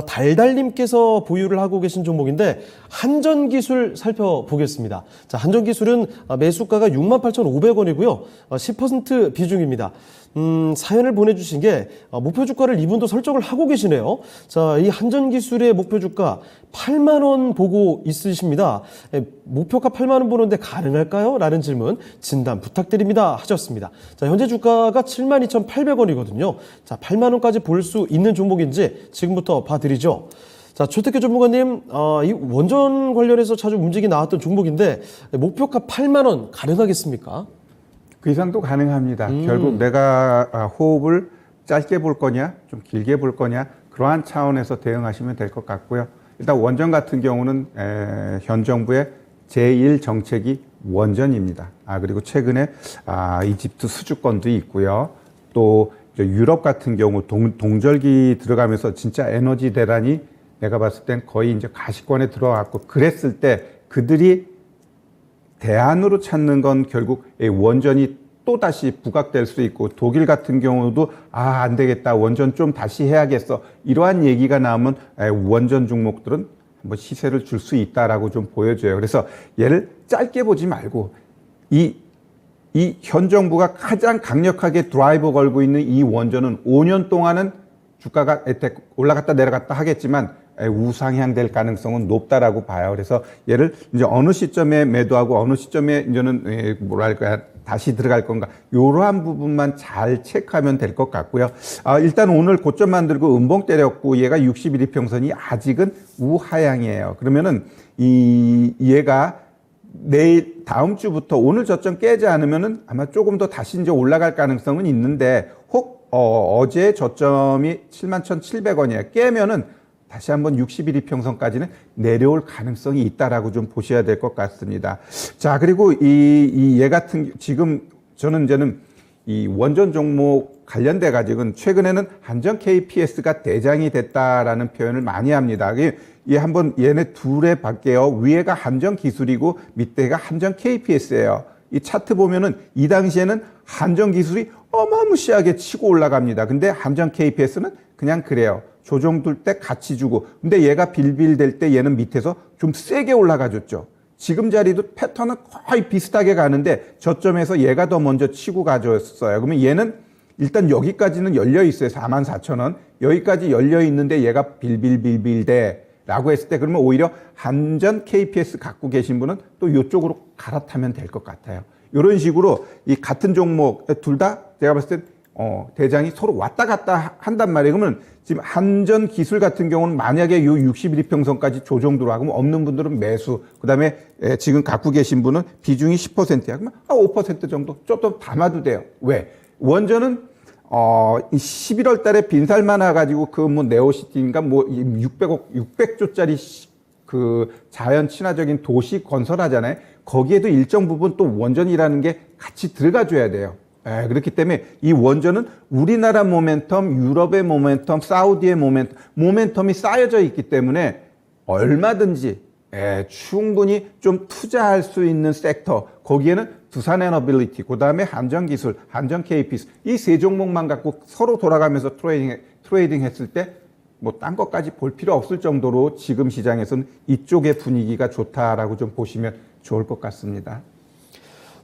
달달님께서 보유를 하고 계신 종목인데, 한전기술 살펴보겠습니다. 자, 한전기술은 매수가가 68,500원이고요. 10% 비중입니다. 사연을 보내주신 게 목표 주가를 이분도 설정을 하고 계시네요. 자, 이 한전기술의 목표 주가 8만 원 보고 있으십니다. 목표가 8만 원 보는데 가능할까요? 라는 질문 진단 부탁드립니다 하셨습니다. 자, 현재 주가가 72,800원이거든요. 자, 8만 원까지 볼 수 있는 종목인지 지금부터 봐드리죠. 자, 최태규 전문가님, 이 원전 관련해서 자주 움직이 나왔던 종목인데 목표가 8만 원 가능하겠습니까? 그 이상도 가능합니다. 결국 내가 호흡을 짧게 볼 거냐, 좀 길게 볼 거냐, 그러한 차원에서 대응하시면 될 것 같고요. 일단 원전 같은 경우는 현 정부의 제1 정책이 원전입니다. 그리고 최근에 이집트 수주권도 있고요. 또 유럽 같은 경우 동절기 들어가면서 진짜 에너지 대란이 내가 봤을 땐 거의 이제 가시권에 들어왔고, 그랬을 때 그들이 대안으로 찾는 건 결국 원전이 또 다시 부각될 수 있고, 독일 같은 경우도 안 되겠다, 원전 좀 다시 해야겠어, 이러한 얘기가 나오면 원전 종목들은 한번 시세를 줄 수 있다라고 좀 보여줘요. 그래서 얘를 짧게 보지 말고 이 현 정부가 가장 강력하게 드라이버 걸고 있는 이 원전은 5년 동안은 주가가 올라갔다 내려갔다 하겠지만 우상향 될 가능성은 높다라고 봐요. 그래서 얘를 이제 어느 시점에 매도하고 어느 시점에 이제는 다시 들어갈 건가, 이러한 부분만 잘 체크하면 될 것 같고요. 일단 오늘 고점 만들고 음봉 때렸고 얘가 60일 이평선이 아직은 우하향이에요. 그러면은 얘가 내일 다음 주부터 오늘 저점 깨지 않으면은 아마 조금 더 다시 이제 올라갈 가능성은 있는데, 혹 어제 저점이 71,700원이에요. 깨면은 다시 한번 60일 이평선까지는 내려올 가능성이 있다라고 좀 보셔야 될 것 같습니다. 자, 그리고 얘 같은, 지금 이제는 이 원전 종목 관련돼 가지고는 최근에는 한전 KPS가 대장이 됐다라는 표현을 많이 합니다. 한번 얘네 둘에 볼게요. 위에가 한전 기술이고 밑에가 한전 KPS예요. 이 차트 보면은 이 당시에는 한전 기술이 어마무시하게 치고 올라갑니다. 근데 한전 KPS는 그냥 그래요. 조정될 때 같이 주고, 근데 얘가 빌빌될 때 얘는 밑에서 좀 세게 올라가줬죠. 지금 자리도 패턴은 거의 비슷하게 가는데 저점에서 얘가 더 먼저 치고 가줬어요. 그러면 얘는 일단 여기까지는 열려 있어요. 44,000원. 여기까지 열려 있는데 얘가 빌빌빌빌대 라고 했을 때, 그러면 오히려 한전 KPS 갖고 계신 분은 또 이쪽으로 갈아타면 될 것 같아요. 이런 식으로 이 같은 종목 둘 다 제가 봤을 땐 대장이 서로 왔다 갔다 한단 말이에요. 그러면 지금 한전 기술 같은 경우는 만약에 요 60일 이평선까지 조정 들어가면 없는 분들은 매수, 그 다음에 지금 갖고 계신 분은 비중이 10%야. 그러면 5% 정도 조금 담아도 돼요. 왜? 원전은 이 11월 달에 빈살만 와가지고 그 뭐 네오시티인가 뭐 600조짜리 그 자연 친화적인 도시 건설하잖아요. 거기에도 일정 부분 또 원전이라는 게 같이 들어가줘야 돼요. 그렇기 때문에 이 원전은 우리나라 모멘텀, 유럽의 모멘텀, 사우디의 모멘텀이 쌓여져 있기 때문에 얼마든지 충분히 좀 투자할 수 있는 섹터, 거기에는 두산에너빌리티, 그 다음에 한전기술, 한전 KPS 이 세 종목만 갖고 서로 돌아가면서 트레이딩 했을 때 뭐 딴 것까지 볼 필요 없을 정도로 지금 시장에서는 이쪽의 분위기가 좋다라고 좀 보시면 좋을 것 같습니다.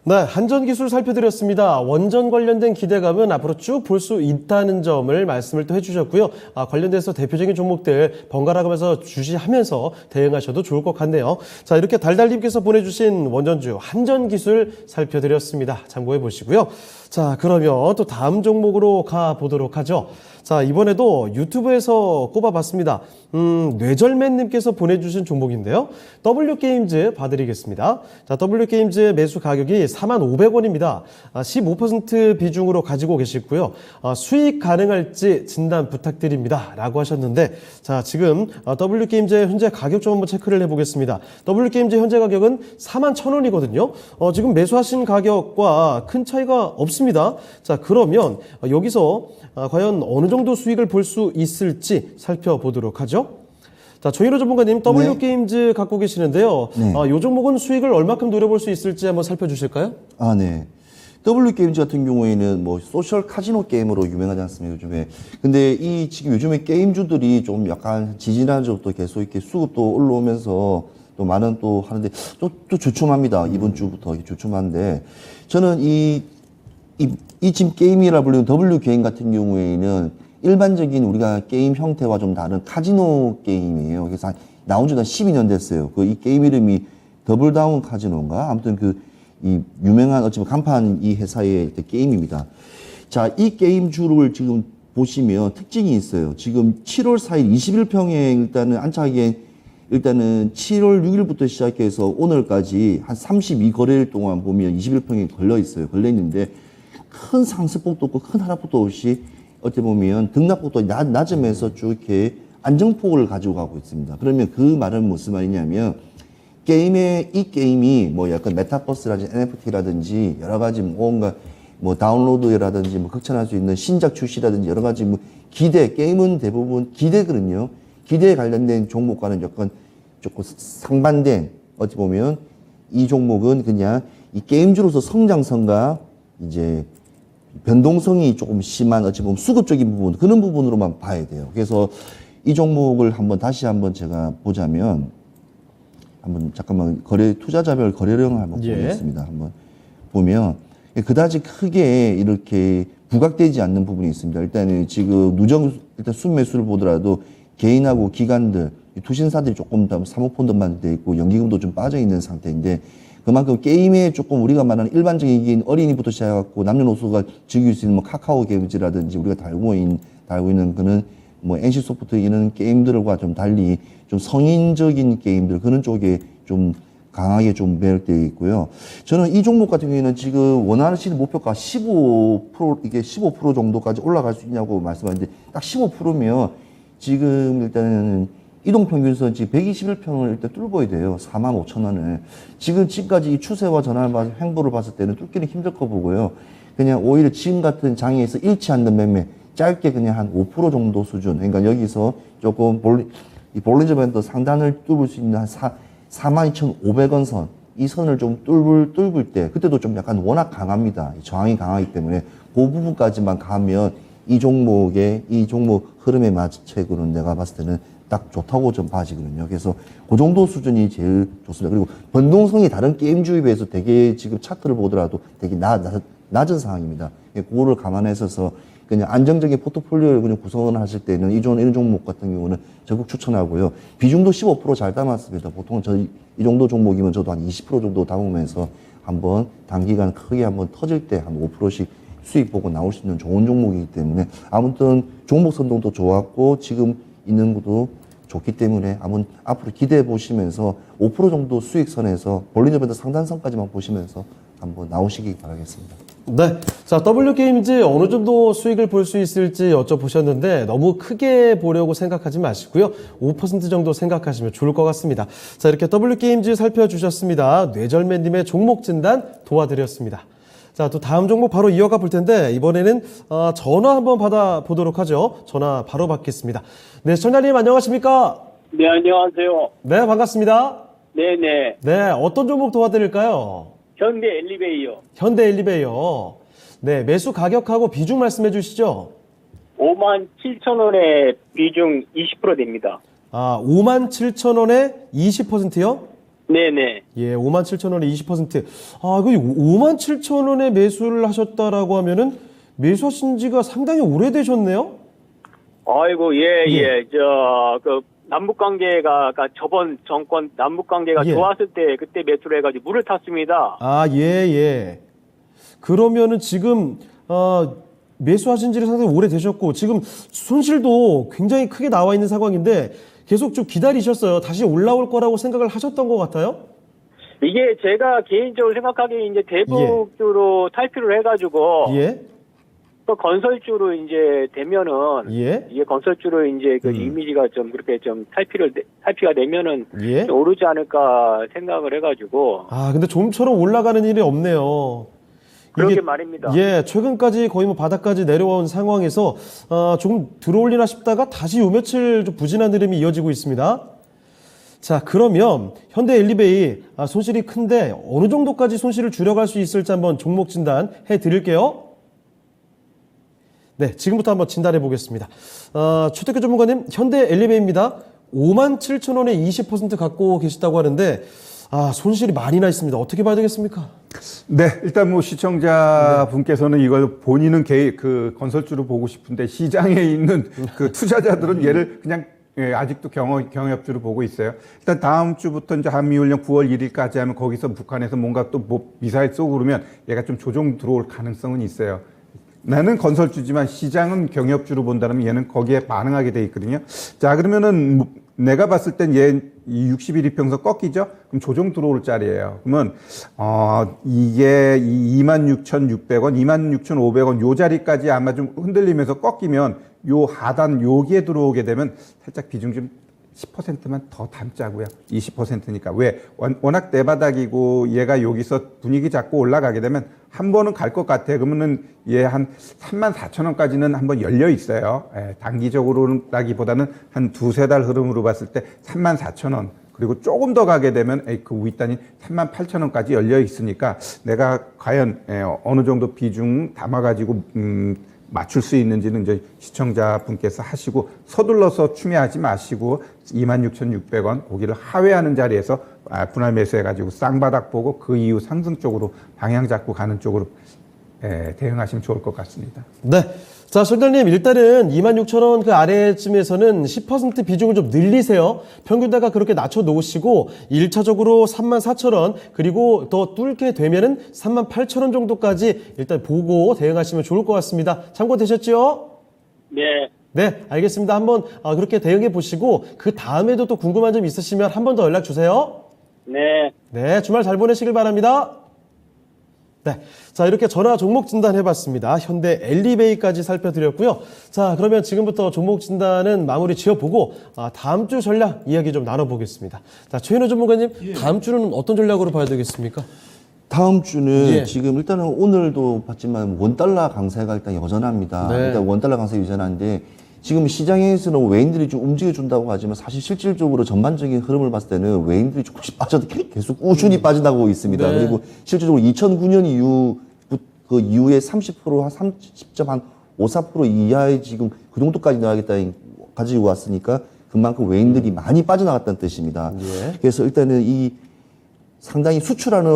네, 한전기술 살펴드렸습니다. 원전 관련된 기대감은 앞으로 쭉 볼 수 있다는 점을 말씀을 또 해주셨고요. 관련돼서 대표적인 종목들 번갈아가면서 주시하면서 대응하셔도 좋을 것 같네요. 자, 이렇게 달달님께서 보내주신 원전주 한전기술 살펴드렸습니다. 참고해 보시고요. 자, 그러면 또 다음 종목으로 가보도록 하죠. 자, 이번에도 유튜브에서 꼽아봤습니다. 뇌절맨님께서 보내주신 종목인데요. W게임즈 봐드리겠습니다. 자, W게임즈의 매수 가격이 45,500원입니다. 15% 비중으로 가지고 계시고요. 수익 가능할지 진단 부탁드립니다. 라고 하셨는데, 자, 지금 W게임즈의 현재 가격 좀 한번 체크를 해보겠습니다. W게임즈 현재 가격은 41,000원이거든요. 지금 매수하신 가격과 큰 차이가 없습니다. 자, 그러면 여기서 과연 어느 정도 수익을 볼 수 있을지 살펴보도록 하죠. 자, 조인호 전문가님, W게임즈 갖고 계시는데요. 네. 이 종목은 수익을 얼마큼 노려볼 수 있을지 한번 살펴주실까요? 네. W게임즈 같은 경우에는 뭐 소셜 카지노 게임으로 유명하지 않습니까, 요즘에. 근데 이 지금 요즘에 게임주들이 좀 약간 지지난 적도 계속 이렇게 수급도 올라오면서 또 많은 또 하는데 또 주춤합니다. 이번 주부터 주춤한데 저는 이 지금 게임이라 불리는 W게임 같은 경우에는 일반적인 우리가 게임 형태와 좀 다른 카지노 게임이에요. 그래서 나온 지가 12년 됐어요. 이 게임 이름이 더블다운 카지노인가? 아무튼 이 유명한 어찌보면 간판 이 회사의 게임입니다. 자, 이 게임주를 지금 보시면 특징이 있어요. 지금 7월 4일 21평에 일단은 안착하기엔 일단은 7월 6일부터 시작해서 오늘까지 한 32거래일 동안 보면 21평에 걸려 있어요. 걸려 있는데 큰 상승폭도 없고 큰 하락폭도 없이 어떻게 보면 등락폭도 낮으면서 쭉 이렇게 안정폭을 가지고 가고 있습니다. 그러면 그 말은 무슨 말이냐면 이 게임이 뭐 약간 메타버스라든지 NFT라든지 여러 가지 뭔가 뭐 다운로드라든지 뭐 극찬할 수 있는 신작 출시라든지 여러 가지 뭐 게임은 대부분 기대거든요. 기대에 관련된 종목과는 약간 조금 상반된 어찌 보면 이 종목은 그냥 이 게임주로서 성장성과 이제 변동성이 조금 심한 어찌 보면 수급적인 부분 그런 부분으로만 봐야 돼요. 그래서 이 종목을 다시 한번 제가 보자면 한번 잠깐만 투자자별 거래량을 한번 보겠습니다. 한번 보면 그다지 크게 이렇게 부각되지 않는 부분이 있습니다. 일단은 지금 일단 순매수를 보더라도 개인하고 기관들 투신사들이 조금 더 사모펀드만 돼 있고 연기금도 좀 빠져 있는 상태인데 그만큼 게임에 조금 우리가 말하는 일반적인 어린이부터 시작해갖고 남녀노소가 즐길 수 있는 뭐 카카오 게임즈라든지 우리가 달고 있는 그런 뭐 NC소프트 이런 게임들과 좀 달리 좀 성인적인 게임들 그런 쪽에 좀 강하게 좀 매력되어 있고요. 저는 이 종목 같은 경우에는 지금 원하시는 목표가 15% 정도까지 올라갈 수 있냐고 말씀하는데 딱 15%면 지금 일단은 이동평균선 지금 121평을 일단 뚫어야 돼요. 45,000원을. 지금까지 이 추세와 행보를 봤을 때는 뚫기는 힘들 거 보고요. 그냥 오히려 지금 같은 장에서 잃지 않는 매매, 짧게 그냥 한 5% 정도 수준. 그러니까 여기서 조금 볼린저 밴드 상단을 뚫을 수 있는 한 42,500원 선. 이 선을 좀 뚫을 때, 그때도 좀 약간 워낙 강합니다. 저항이 강하기 때문에 그 부분까지만 가면 이 종목 흐름에 맞책으로는 내가 봤을 때는 딱 좋다고 좀 봐지거든요. 그래서 그 정도 수준이 제일 좋습니다. 그리고 변동성이 다른 게임주에 비해서 되게 지금 차트를 보더라도 되게 낮은 상황입니다. 그거를 감안해서 그냥 안정적인 포트폴리오를 그냥 구성을 하실 때는 이런 종목 같은 경우는 적극 추천하고요. 비중도 15% 잘 담았습니다. 보통 이 정도 종목이면 저도 한 20% 정도 담으면서 한번 단기간 크게 한번 터질 때 한 5%씩 수익 보고 나올 수 있는 좋은 종목이기 때문에 아무튼 종목 선동도 좋았고 지금 있는 것도 좋기 때문에 한번 앞으로 기대해 보시면서 5% 정도 수익선에서 볼린저 밴드 상단선까지만 보시면서 한번 나오시기 바라겠습니다. 네. 자, W게임즈 어느 정도 수익을 볼 수 있을지 여쭤보셨는데 너무 크게 보려고 생각하지 마시고요. 5% 정도 생각하시면 좋을 것 같습니다. 자, 이렇게 W게임즈 살펴주셨습니다. 뇌절매님의 종목 진단 도와드렸습니다. 자, 또 다음 종목 바로 이어가 볼 텐데 이번에는 전화 한번 받아보도록 하죠. 전화 바로 받겠습니다. 네, 시청자님 안녕하십니까? 네, 안녕하세요. 네, 반갑습니다. 네네. 네, 어떤 종목 도와드릴까요? 현대 엘리베이요. 현대 엘리베이어. 네, 매수 가격하고 비중 말씀해 주시죠. 57,000원에 비중 20% 됩니다. 57,000원에 20%요? 네네. 예, 57,000원에 20%. 그 57,000원에 매수를 하셨다라고 하면은 매수하신 지가 상당히 오래되셨네요? 아이고, 예. 남북 관계가, 저번 정권 남북 관계가 예. 좋았을 때 그때 매수를 해가지고 물을 탔습니다. 예. 그러면은 지금, 매수하신 지를 상당히 오래되셨고, 지금 손실도 굉장히 크게 나와 있는 상황인데, 계속 좀 기다리셨어요. 다시 올라올 거라고 생각을 하셨던 것 같아요? 이게 제가 개인적으로 생각하기에 이제 대북주로 탈피를 해가지고, 예. 또 건설주로 이제 되면은, 예. 이게 건설주로 이제 그 이미지가 좀 그렇게 좀 탈피가 되면은 예. 좀 오르지 않을까 생각을 해가지고. 근데 좀처럼 올라가는 일이 없네요. 그러게 이게, 말입니다. 예, 최근까지 거의 뭐 바닥까지 내려온 상황에서 조금 들어올리나 싶다가 다시 요 며칠 좀 부진한 흐름이 이어지고 있습니다. 자, 그러면 현대 엘리베이 손실이 큰데 어느 정도까지 손실을 줄여갈 수 있을지 한번 종목 진단 해드릴게요. 네, 지금부터 한번 진단해 보겠습니다. 최태규 전문가님, 현대 엘리베이입니다. 57,000원에 20% 갖고 계시다고 하는데 손실이 많이 나 있습니다. 어떻게 봐야 되겠습니까? 네, 일단 뭐 시청자분께서는 이걸 본인은 그 건설주로 보고 싶은데 시장에 있는 그 투자자들은 얘를 그냥 아직도 경협주로 보고 있어요. 일단 다음 주부터 이제 한미훈련 9월 1일까지 하면 거기서 북한에서 뭔가 또 뭐 미사일 쏘고 그러면 얘가 좀 조정 들어올 가능성은 있어요. 나는 건설주지만 시장은 경협주로 본다면 얘는 거기에 반응하게 돼 있거든요. 자, 그러면은 내가 봤을 땐 얘 60일 이평선 꺾이죠? 그럼 조정 들어올 자리예요. 그러면 이게 26,600원, 26,500원 요 자리까지 아마 좀 흔들리면서 꺾이면 요 하단 여기에 들어오게 되면 살짝 비중 좀 10%만 더 담자고요. 20%니까. 왜? 워낙 내바닥이고 얘가 여기서 분위기 잡고 올라가게 되면 한 번은 갈 것 같아. 그러면은 얘 한 34,000원까지는 한번 열려 있어요. 단기적으로라기보다는 한 두세 달 흐름으로 봤을 때 34,000원. 그리고 조금 더 가게 되면 그 윗단이 38,000원까지 열려 있으니까 내가 과연 어느 정도 비중 담아가지고 맞출 수 있는지는 이제 시청자분께서 하시고 서둘러서 추매하지 마시고 26,600원 고기를 하회하는 자리에서 분할 매수해가지고 쌍바닥 보고 그 이후 상승 쪽으로 방향 잡고 가는 쪽으로 대응하시면 좋을 것 같습니다. 네. 자, 솔달님, 일단은 26,000원 그 아래쯤에서는 10% 비중을 좀 늘리세요. 평균대가 그렇게 낮춰 놓으시고, 1차적으로 34,000원, 그리고 더 뚫게 되면은 38,000원 정도까지 일단 보고 대응하시면 좋을 것 같습니다. 참고되셨죠? 네. 네, 알겠습니다. 한번 그렇게 대응해 보시고, 그 다음에도 또 궁금한 점 있으시면 한 번 더 연락 주세요. 네. 네, 주말 잘 보내시길 바랍니다. 네. 자, 이렇게 전화 종목 진단 해봤습니다. 현대 엘리베이까지 살펴드렸고요. 자, 그러면 지금부터 종목 진단은 마무리 지어보고, 다음 주 전략 이야기 좀 나눠보겠습니다. 자, 최현우 전문가님, 다음 주는 어떤 전략으로 봐야 되겠습니까? 다음 주는 예. 지금 일단은 오늘도 봤지만 원달러 강세가 일단 여전합니다. 네. 일단 원달러 강세 여전한데 지금 시장에서는 외인들이 좀 움직여준다고 하지만 사실 실질적으로 전반적인 흐름을 봤을 때는 외인들이 조금씩 빠져도 계속 꾸준히 빠져나가고 있습니다. 네. 그리고 실질적으로 2009년 이후 그 이후에 30% 한 30.54% 이하의 지금 그 정도까지 나가겠다 가지고 왔으니까 그만큼 외인들이 많이 빠져나갔다는 뜻입니다. 예. 그래서 일단은 이 상당히 수출하는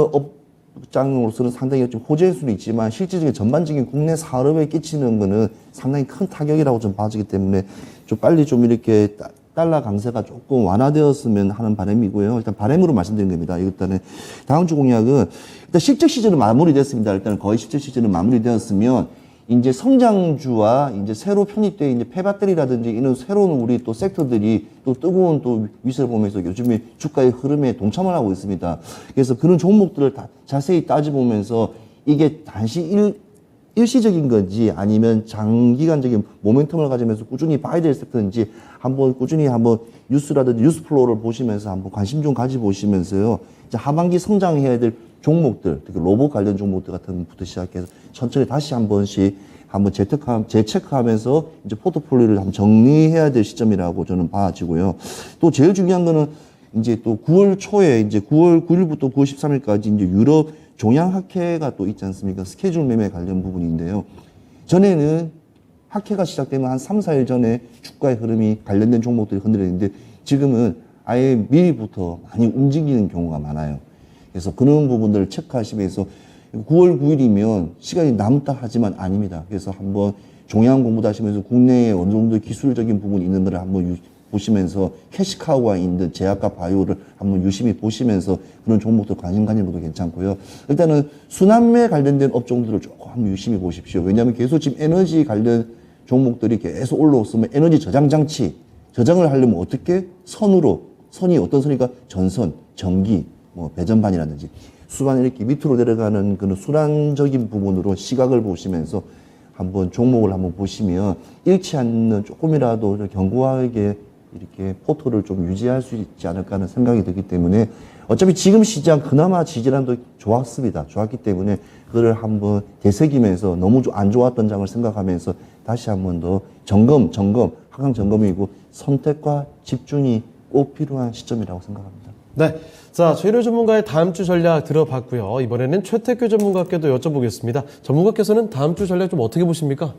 업장으로서는 상당히 좀 호재일 수는 있지만 실질적인 전반적인 국내 산업에 끼치는 거는 상당히 큰 타격이라고 좀 봐지기 때문에 좀 빨리 좀 이렇게 달러 강세가 조금 완화되었으면 하는 바람이고요. 일단 바람으로 말씀드린 겁니다. 일단은 다음 주 공약은 일단 실적 시즌은 마무리됐습니다. 일단 거의 실적 시즌은 마무리되었으면 이제 성장주와 이제 새로 편입된 이제 폐배터리라든지 이런 새로운 우리 또 섹터들이 또 뜨거운 또 위세를 보면서 요즘에 주가의 흐름에 동참을 하고 있습니다. 그래서 그런 종목들을 다 자세히 따져보면서 이게 단시 일시적인 건지 아니면 장기간적인 모멘텀을 가지면서 꾸준히 봐야 될 섹터인지 꾸준히 한번 뉴스라든지 뉴스플로우를 보시면서 한번 관심 좀 가지보시면서요. 이제 하반기 성장해야 될 종목들, 특히 로봇 관련 종목들 같은 것부터 시작해서 천천히 다시 한 번씩 한번 재체크하면서 이제 포트폴리오를 한번 정리해야 될 시점이라고 저는 봐지고요. 또 제일 중요한 거는 이제 또 9월 초에 이제 9월 9일부터 9월 13일까지 이제 유럽 종양학회가 또 있지 않습니까? 스케줄 매매 관련 부분인데요. 전에는 학회가 시작되면 한 3, 4일 전에 주가의 흐름이 관련된 종목들이 흔들리는데 지금은 아예 미리부터 많이 움직이는 경우가 많아요. 그래서 그런 부분들을 체크하시면서 9월 9일이면 시간이 남다 하지만 아닙니다. 그래서 한번 종양 공부도 하시면서 국내에 어느 정도 기술적인 부분이 있는 것을 한번 보시면서 캐시카우가 있는 제약과 바이오를 한번 유심히 보시면서 그런 종목들 관심 가지는 것도 괜찮고요. 일단은 순환매 관련된 업종들을 조금 한번 유심히 보십시오. 왜냐하면 계속 지금 에너지 관련 종목들이 계속 올라왔으면 에너지 저장 장치, 저장을 하려면 어떻게? 선이 어떤 선이니까 전선, 전기, 뭐 배전반이라든지 수반 이렇게 밑으로 내려가는 그런 순환적인 부분으로 시각을 보시면서 한번 종목을 한번 보시면 잃지 않는 조금이라도 견고하게 이렇게 포토를 좀 유지할 수 있지 않을까 하는 생각이 들기 때문에 어차피 지금 시장 그나마 지지난도 좋았습니다. 좋았기 때문에 그거를 한번 되새기면서 너무 안 좋았던 장을 생각하면서 다시 한번 더 하강 점검이고 선택과 집중이 꼭 필요한 시점이라고 생각합니다. 네. 자, 최일호 전문가의 다음 주 전략 들어봤고요. 이번에는 최태규 전문가께도 여쭤보겠습니다. 전문가께서는 다음 주 전략 좀 어떻게 보십니까?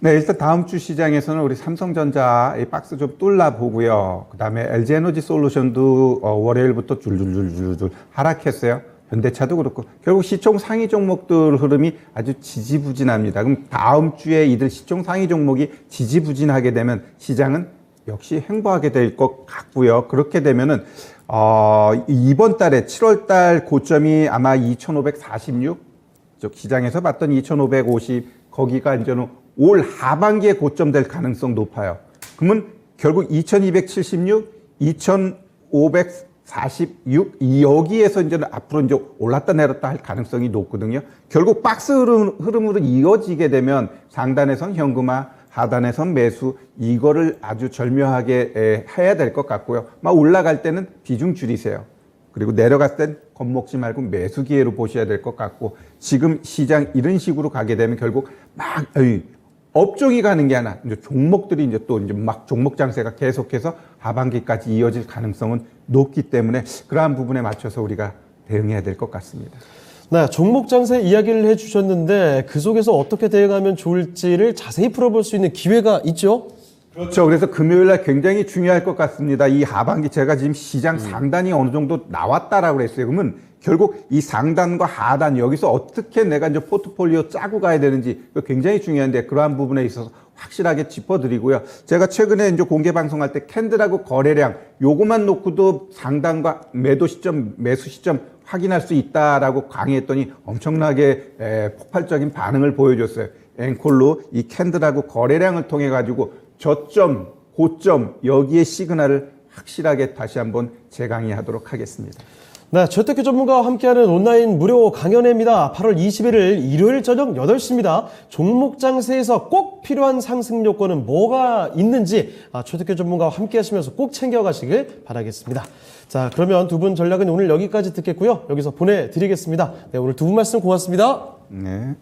네, 일단 다음 주 시장에서는 우리 삼성전자 이 박스 좀 뚫어보고요. 그 다음에 LG에너지솔루션도 월요일부터 줄줄줄줄줄 하락했어요. 현대차도 그렇고 결국 시총 상위 종목들 흐름이 아주 지지부진합니다. 그럼 다음 주에 이들 시총 상위 종목이 지지부진하게 되면 시장은 역시 횡보하게 될 것 같고요. 그렇게 되면은 이번 달에 7월 달 고점이 아마 2,546, 즉 시장에서 봤던 2,550 거기가 이제는 올 하반기에 고점 될 가능성 높아요. 그러면 결국 2,276, 2,546 여기에서 이제는 앞으로 이제 올랐다 내렸다 할 가능성이 높거든요. 결국 박스 흐름으로 이어지게 되면 상단에선 현금화, 하단에선 매수 이거를 아주 절묘하게 해야 될 것 같고요. 막 올라갈 때는 비중 줄이세요. 그리고 내려갔을 땐 겁먹지 말고 매수 기회로 보셔야 될 것 같고 지금 시장 이런 식으로 가게 되면 결국 막 업종이 가는 게 아니라 이제 종목들이 이제 또 이제 막 종목 장세가 계속해서 하반기까지 이어질 가능성은 높기 때문에 그러한 부분에 맞춰서 우리가 대응해야 될 것 같습니다. 네, 종목 장세 이야기를 해주셨는데 그 속에서 어떻게 대응하면 좋을지를 자세히 풀어볼 수 있는 기회가 있죠? 그렇죠. 그래서 금요일 날 굉장히 중요할 것 같습니다. 이 하반기 제가 지금 시장 상단이 어느 정도 나왔다라고 그랬어요. 그러면 결국 이 상단과 하단 여기서 어떻게 내가 이제 포트폴리오 짜고 가야 되는지 굉장히 중요한데 그러한 부분에 있어서 확실하게 짚어드리고요. 제가 최근에 이제 공개 방송할 때 캔들하고 거래량 요것만 놓고도 상단과 매도 시점, 매수 시점 확인할 수 있다라고 강의했더니 엄청나게 폭발적인 반응을 보여줬어요. 앵콜로 이 캔들하고 거래량을 통해 가지고 저점, 고점 여기에 시그널을 확실하게 다시 한번 재강의하도록 하겠습니다. 네, 최태규 전문가와 함께하는 온라인 무료 강연회입니다. 8월 21일 일요일 저녁 8시입니다. 종목 장세에서 꼭 필요한 상승 요건은 뭐가 있는지 최태규 전문가와 함께 하시면서 꼭 챙겨가시길 바라겠습니다. 자, 그러면 두 분 전략은 오늘 여기까지 듣겠고요. 여기서 보내드리겠습니다. 네, 오늘 두 분 말씀 고맙습니다. 네.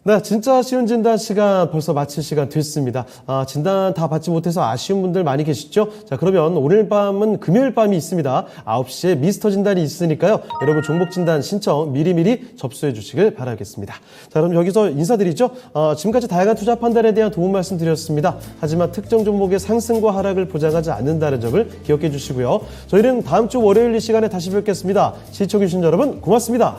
네, 진짜 쉬운 진단 시간 벌써 마칠 시간 됐습니다. 진단 다 받지 못해서 아쉬운 분들 많이 계시죠? 자, 그러면 오늘 밤은 금요일 밤이 있습니다. 9시에 미스터 진단이 있으니까요. 여러분 종목 진단 신청 미리미리 접수해 주시길 바라겠습니다. 자, 그럼 여기서 인사드리죠. 지금까지 다양한 투자 판단에 대한 도움 말씀드렸습니다. 하지만 특정 종목의 상승과 하락을 보장하지 않는다는 점을 기억해 주시고요. 저희는 다음 주 월요일 이 시간에 다시 뵙겠습니다. 시청해 주신 여러분 고맙습니다.